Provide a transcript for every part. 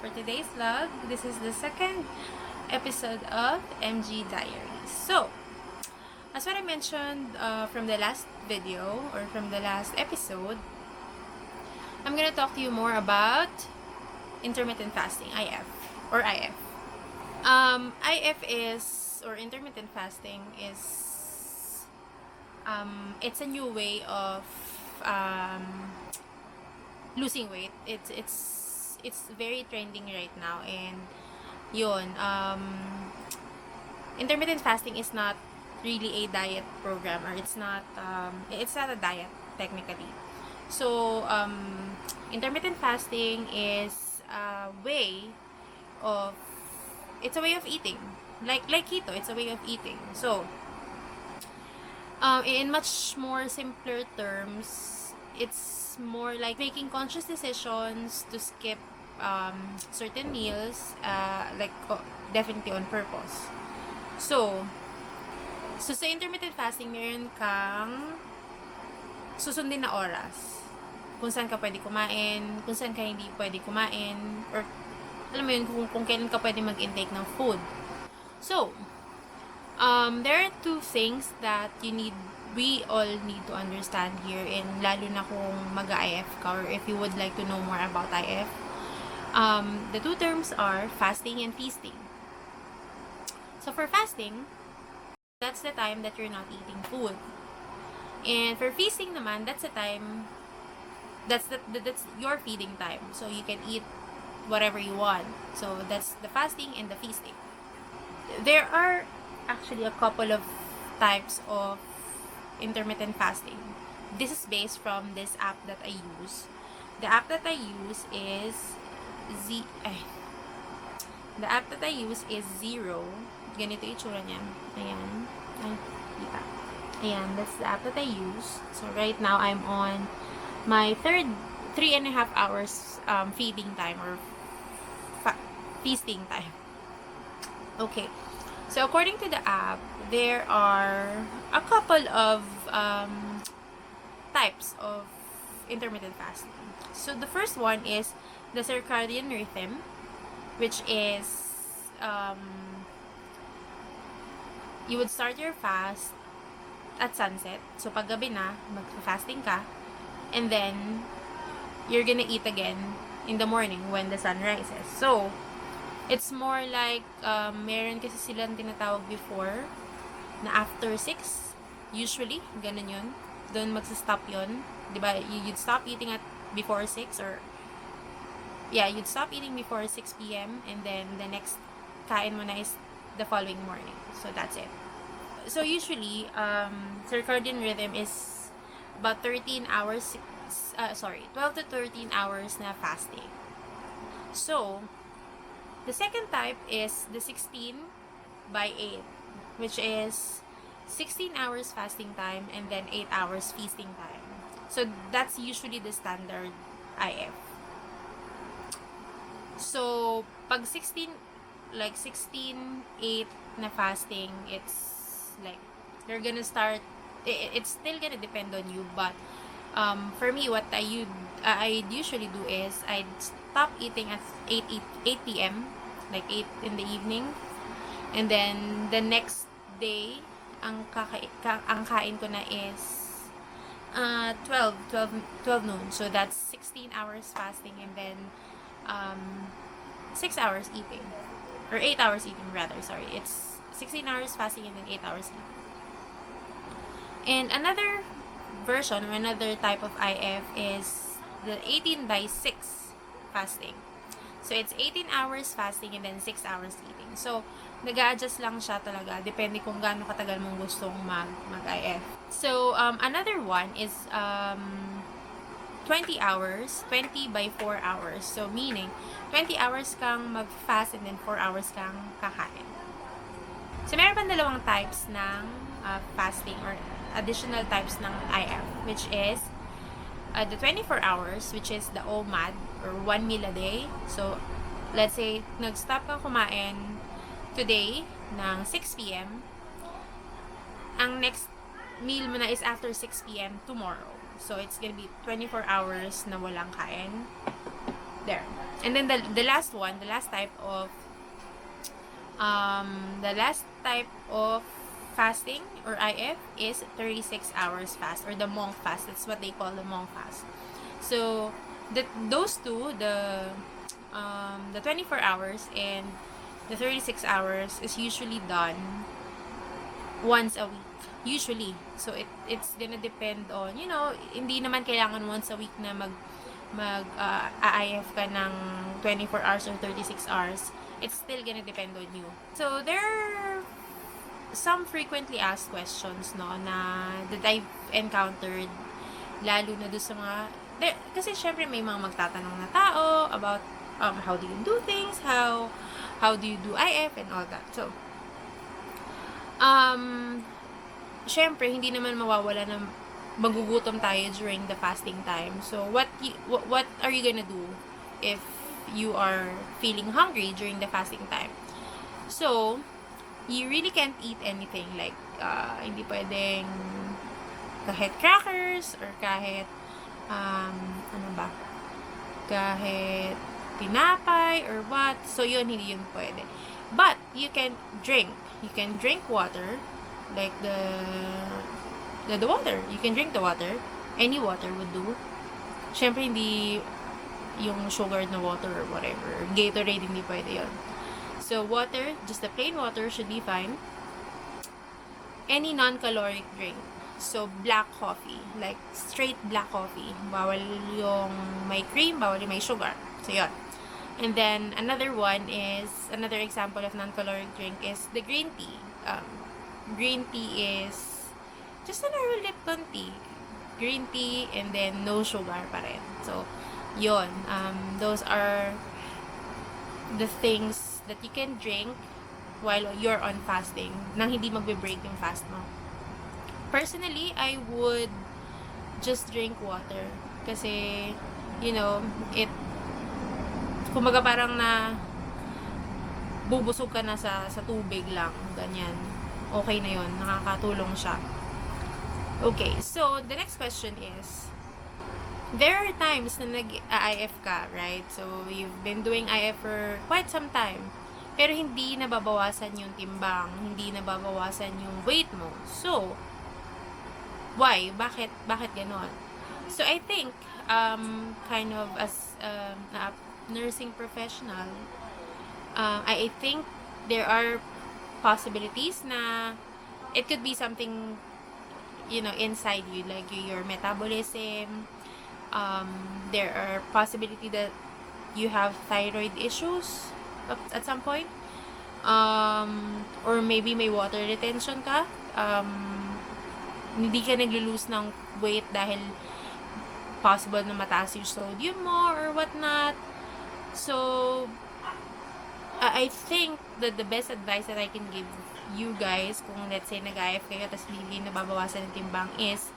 for today's vlog. This is the second episode of MG Diaries. So, as what I mentioned from the last video or from the last episode, I'm gonna talk to you more about intermittent fasting, IF, or IF. IF is, or intermittent fasting is, it's a new way of losing weight. It's very trending right now, and yun, intermittent fasting is not really a diet program, or it's not a diet technically. So intermittent fasting is a way of eating, like keto. It's a way of eating. So in much more simpler terms, it's more like making conscious decisions to skip certain meals, definitely on purpose. So sa intermittent fasting, meron kang susundin na oras kung saan ka pwede kumain, kung saan ka hindi pwede kumain, or alam mo yun, kung kailan ka pwede mag-intake ng food. So there are two things that we all need to understand here, and lalo na kung mag-IF ka, or if you would like to know more about IF. The two terms are fasting and feasting. So for fasting, that's the time that you're not eating food. And for feasting naman, that's the time, that's your feeding time. So you can eat whatever you want. So that's the fasting and the feasting. There are actually a couple of types of intermittent fasting. This is based from this app that I use. The app that I use is Zero. Ganito yung itsura niya. Ayan. Ay, kita. Ayan, that's the app that I use. So right now, I'm on my 3.5 hours feeding time, or feasting time. Okay. So according to the app, there are a couple of types of intermittent fasting. So the first one is the circadian rhythm, which is you would start your fast at sunset. So pag gabi na, mag-fasting ka, and then you're gonna eat again in the morning when the sun rises. So it's more like meron kasi silang tinatawag before na after 6, usually ganun yun, doon magsa-stop yun, diba? You'd stop eating at before 6, or you'd stop eating before 6 p.m. and then the next kain mo na is the following morning. So that's it. So usually circadian rhythm is about 12 to 13 hours na fasting. So the second type is the 16/8, which is 16 hours fasting time and then 8 hours feasting time. So that's usually the standard IF. So pag 16/8 na fasting, it's like they're gonna start, it's still gonna depend on you, but for me, what I'd usually do is I'd stop eating at 8 p.m., like 8 in the evening, and then the next day, ang kain ko na is 12 noon. So that's 16 hours fasting, and then 6 hours eating, or 8 hours eating rather, sorry. It's 16 hours fasting and then 8 hours eating. And another version, or another type of IF, is the 18/6 fasting. So it's 18 hours fasting and then 6 hours eating. So nag-a-adjust lang siya talaga, depende kung gaano katagal mong gustong mag-IF. So another one is 20 hours, 20/4 hours. So meaning 20 hours kang mag-fast and then 4 hours kang kakain. So meron pa dalawang types ng fasting, or additional types ng IF, which is the 24 hours, which is the OMAD, or 1 meal a day. So let's say nag-stop kang kumain today ng 6 p.m. Ang next meal mo na is after 6 p.m. tomorrow. So it's gonna be 24 hours na walang kain. There. And then the last one, the last type of fasting or IF is 36 hours fast, or the monk fast. That's what they call the monk fast. So those two, the 24 hours and the 36 hours is usually done once a week. Usually. So it's gonna depend on, hindi naman kailangan once a week na AIF ka ng 24 hours or 36 hours. It's still gonna depend on you. So there are some frequently asked questions, no, na that I've encountered, lalo na doon sa mga kasi syempre may mga magtatanong na tao about how do you do things, how do you do IF and all that. So syempre hindi naman mawawala ng magugutom tayo during the fasting time. So what are you gonna do if you are feeling hungry during the fasting time? So you really can't eat anything, like hindi pwedeng kahit crackers or kahit kahit tinapay or what. So hindi yun pwede. But you can drink water, like the water. You can drink the water. Any water would do. Syempre hindi yung sugared na water or whatever. Gatorade, hindi pwede yun. So water, just the plain water should be fine. Any non-caloric drink. So black coffee, like straight black coffee. Bawal yung may cream, bawal yung may sugar. So yun. And then another example of non-caloric drink is the green tea. Green tea is just a normal Lipton tea. Green tea and then no sugar pa rin. So yun, those are the things that you can drink while you're on fasting nang hindi magbe-break yung fast mo. Personally, I would just drink water kasi kumaga parang na bubusog ka na sa tubig lang, ganyan. Okay na yun, nakakatulong siya. Okay, so the next question is, there are times na nag-IF ka, right? So you've been doing IF for quite some time, pero hindi nababawasan yung timbang, hindi nababawasan yung weight mo. So why? Bakit ganon? So I think kind of as a nursing professional, I think there are possibilities na it could be something inside you, like your metabolism. There are possibility that you have thyroid issues at some point, or maybe may water retention ka, hindi ka naglo-lose ng weight dahil possible na mataas yung sodium mo or whatnot. So I think that the best advice that I can give you guys, kung let's say nag-IF kayo tapos hindi nababawasan ng timbang, is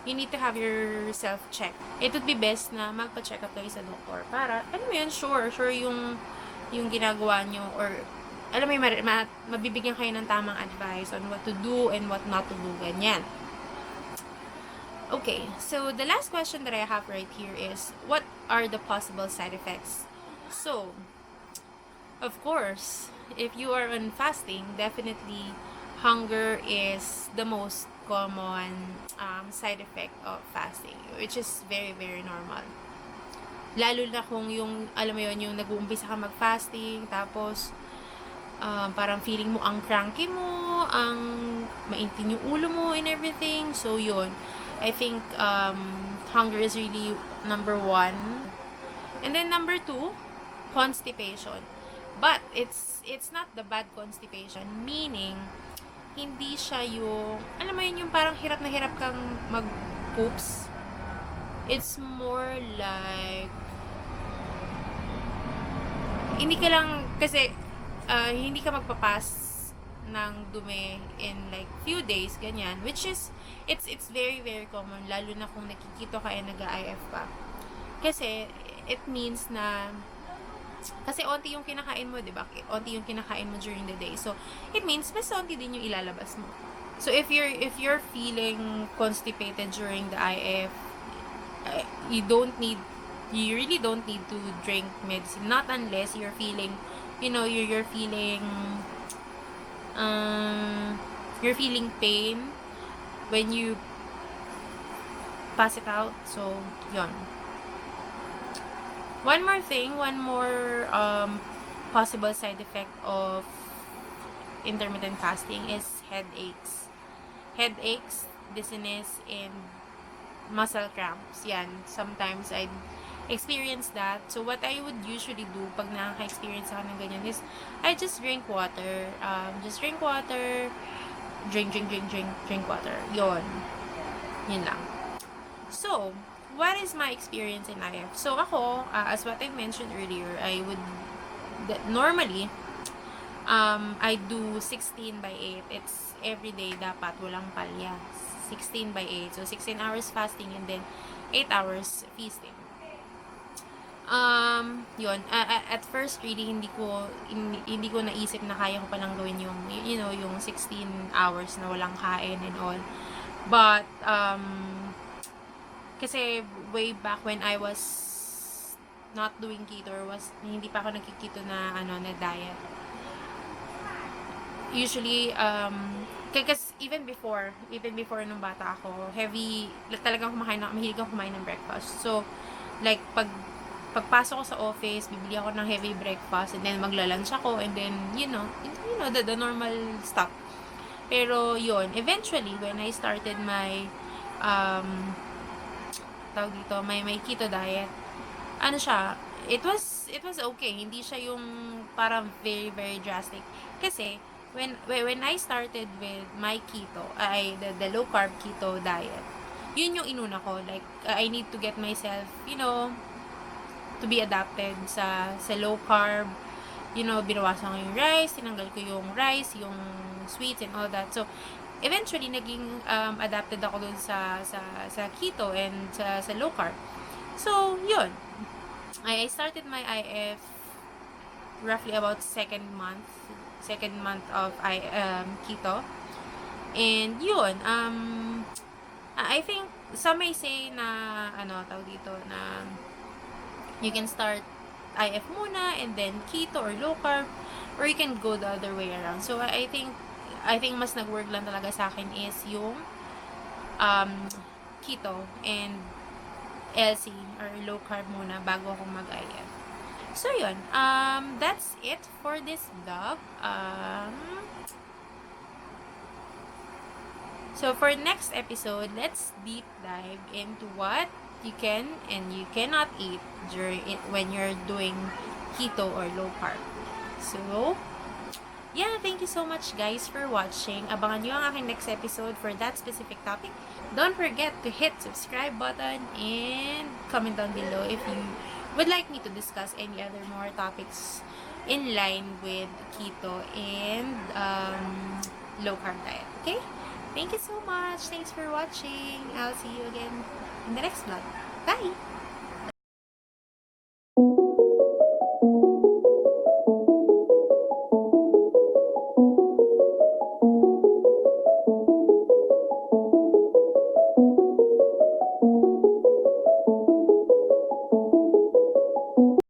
you need to have yourself checked. It would be best na magpa-check up kayo sa doktor para, sure yung ginagawa nyo, or mabibigyan kayo ng tamang advice on what to do and what not to do, ganyan. Okay, so the last question that I have right here is, what are the possible side effects? So, of course, if you are on fasting, definitely hunger is the most common side effect of fasting, which is very, very normal. Lalo na kung yung nag-uumpisa ka mag-fasting, tapos parang feeling mo ang cranky mo, ang maintin yung ulo mo and everything. So yun, I think hunger is really number one. And then number two, constipation. But it's not the bad constipation, meaning hindi siya yung yung parang hirap na hirap kang mag-poops. It's more like hindi ka lang kasi hindi ka magpapas ng dumi in like few days, ganyan, which is it's very, very common, lalo na kung nakikita ka nag-IF pa. Kasi it means na kasi onti yung kinakain mo, diba? Onti yung kinakain mo during the day. So it means mas onti din yung ilalabas mo. So if you're feeling constipated during the IF, you don't need You really don't need to drink medicine, not unless you're feeling, you're feeling, you're feeling pain when you pass it out. So, yon. One more thing, one more possible side effect of intermittent fasting is headaches. Headaches, dizziness, and muscle cramps. Yan. Sometimes I experience that. So, what I would usually do pag nakaka-experience ako ng ganyan is, I just drink water. Just drink water. Drink water. Yun lang. So, what is my experience in IF? So, ako, as what I mentioned earlier, I would, normally, I do 16/8. It's everyday dapat, walang palya. 16/8. So, 16 hours fasting and then 8 hours feasting. Yun. At first, really, hindi ko naisip na kaya ko palang gawin yung, yung 16 hours na walang kain and all. But, kasi way back when I was not doing keto or hindi pa ako nagkikito na diet. Usually kasi even before nung bata ako, talagang mahilig ako kumain ng breakfast. So like pagpasok ko sa office, bibili ako ng heavy breakfast and then magla-lunch ako and then the normal stuff. Pero yun, eventually when I started my may keto diet, it was okay. Hindi siya yung parang very very drastic. Kasi when I started with my keto, the low carb keto diet, yun yung inuna ko. Like I need to get myself, to be adapted sa low carb. Binawasan ko yung rice, tinanggal ko yung rice, yung sweets and all that. So eventually naging adapted ako dun sa keto and sa low carb. So yun, I started my IF roughly about second month of keto. And yun, I think some may say na na you can start IF muna and then keto or low carb, or you can go the other way around. So I think mas nag-work lang talaga sa akin is yung keto and LC or low carb muna bago ako mag-IF. So yun, that's it for this vlog. So for next episode, let's deep dive into what you can and you cannot eat when you're doing keto or low carb. So yeah, thank you so much guys for watching. Abangan nyo ang aking next episode for that specific topic. Don't forget to hit subscribe button and comment down below if you would like me to discuss any other more topics in line with keto and low carb diet. Okay? Thank you so much. Thanks for watching. I'll see you again in the next vlog. Bye!